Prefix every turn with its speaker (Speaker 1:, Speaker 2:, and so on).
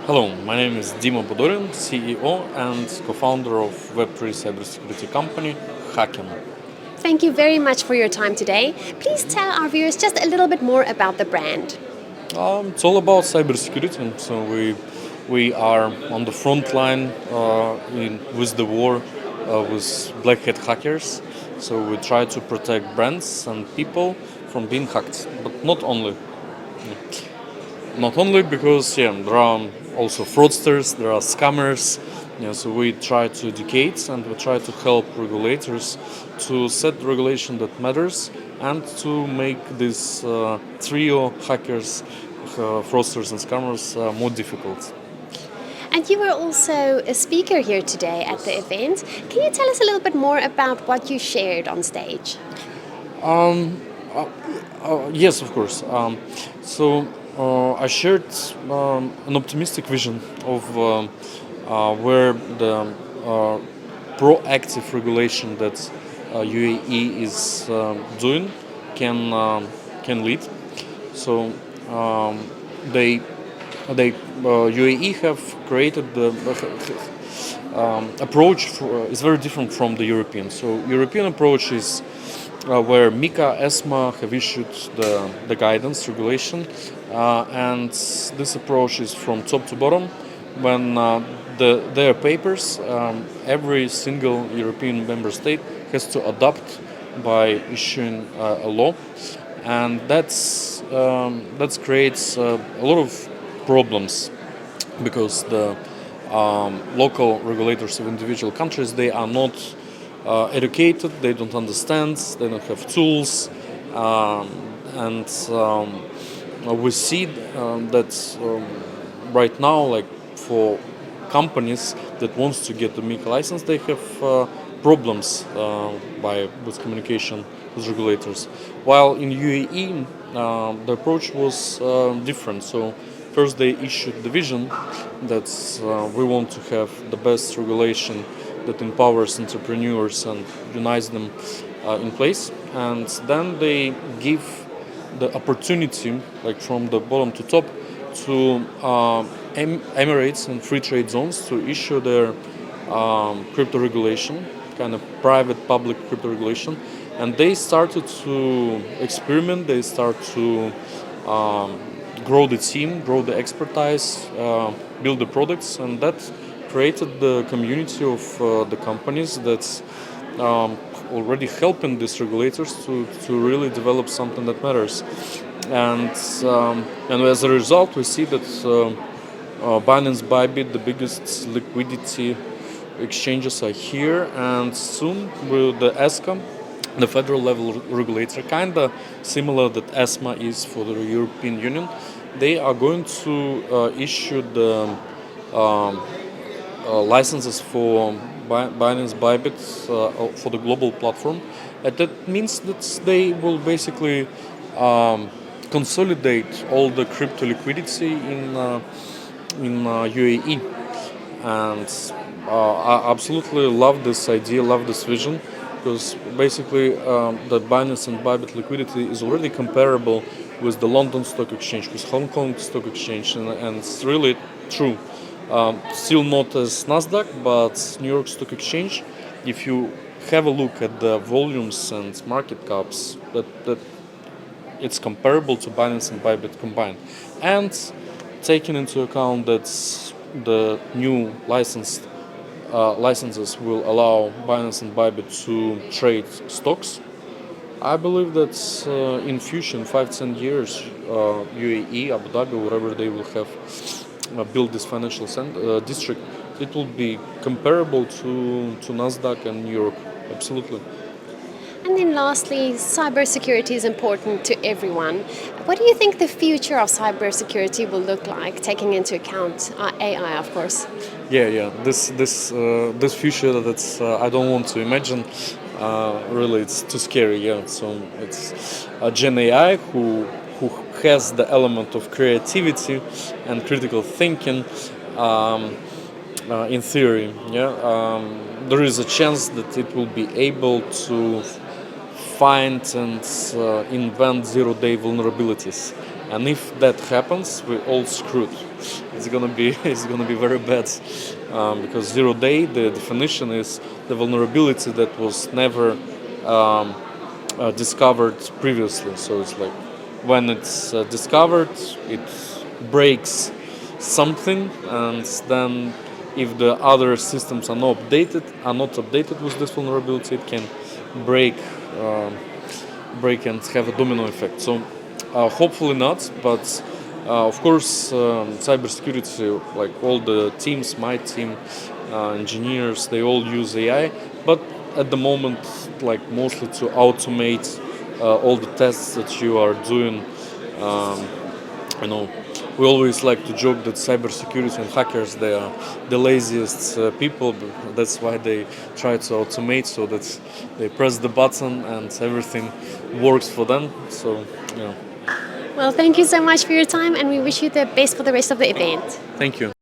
Speaker 1: Hello, my name is Dyma Budorin, CEO and co-founder of Web3 cybersecurity company Hacken.
Speaker 2: Thank you very much for your time today. Please tell our viewers just a little bit more about the brand.
Speaker 1: It's all about cybersecurity, so we are on the front line with the war with black hat hackers. So we try to protect brands and people from being hacked, but not only. Not only because there are also fraudsters, there are scammers. So we try to educate and we try to help regulators to set regulation that matters and to make this trio hackers, fraudsters and scammers more difficult.
Speaker 2: And you were also a speaker here today at the event. Can you tell us a little bit more about what you shared on stage?
Speaker 1: Yes, of course. I shared an optimistic vision of where the proactive regulation that UAE is doing can lead. So they UAE have created the approach is very different from the European. So European approach is where MICA, ESMA have issued the guidance regulation, and this approach is from top to bottom. When their papers, every single European member state has to adopt by issuing a law, and that creates a lot of problems because the local regulators of individual countries, they are not educated, they don't understand, they don't have tools, and we see that right now, like for companies that wants to get the MiCA license, they have problems with communication with regulators. While in UAE, the approach was different. So first they issued the vision that we want to have the best regulation that empowers entrepreneurs and unites them in place, and then they give the opportunity, like from the bottom to top, to Emirates and free trade zones to issue their crypto regulation, kind of private public crypto regulation, and they started to experiment. They start to grow the team, grow the expertise, build the products, and that created the community of the companies that's already helping these regulators to really develop something that matters. And as a result, we see that Binance, Bybit, the biggest liquidity exchanges are here, and soon with the ESCOM, the federal level regulator, kind of similar that ESMA is for the European Union, they are going to issue the licenses for Binance Bybit for the global platform. And that means that they will basically consolidate all the crypto liquidity in UAE. And I absolutely love this idea, love this vision, because basically the Binance and Bybit liquidity is already comparable with the London Stock Exchange, with Hong Kong Stock Exchange, and it's really true. Still not as Nasdaq, but New York Stock Exchange. If you have a look at the volumes and market caps, that it's comparable to Binance and Bybit combined. And taking into account that the new licenses will allow Binance and Bybit to trade stocks, I believe that in future, in 5-10 years, UAE, Abu Dhabi, wherever they will have built this financial district, it will be comparable to Nasdaq and New York. Absolutely.
Speaker 2: And then lastly, cybersecurity is important to everyone. What do you think the future of cybersecurity will look like, taking into account AI, of course?
Speaker 1: Yeah. This future that's I don't want to imagine. Really, it's too scary. Yeah. So it's a Gen AI who has the element of creativity and critical thinking. In theory, there is a chance that it will be able to find and invent zero-day vulnerabilities. and if that happens, we're all screwed. It's gonna be it's gonna be very bad, because 0-day, the definition is the vulnerability that was never discovered previously. So it's like when it's discovered, it breaks something, and then if the other systems are not updated with this vulnerability, it can break break and have a domino effect. So hopefully not, but of course, cybersecurity, like all the teams, my team, engineers, they all use AI, but at the moment, like mostly to automate all the tests that you are doing. Um, you know, we always like to joke that cybersecurity and hackers, they are the laziest people. That's why they try to automate, so that they press the button and everything works for them. So, you know,
Speaker 2: Well, thank you so much for your time, and we wish you the best for the rest of the event.
Speaker 1: thank you.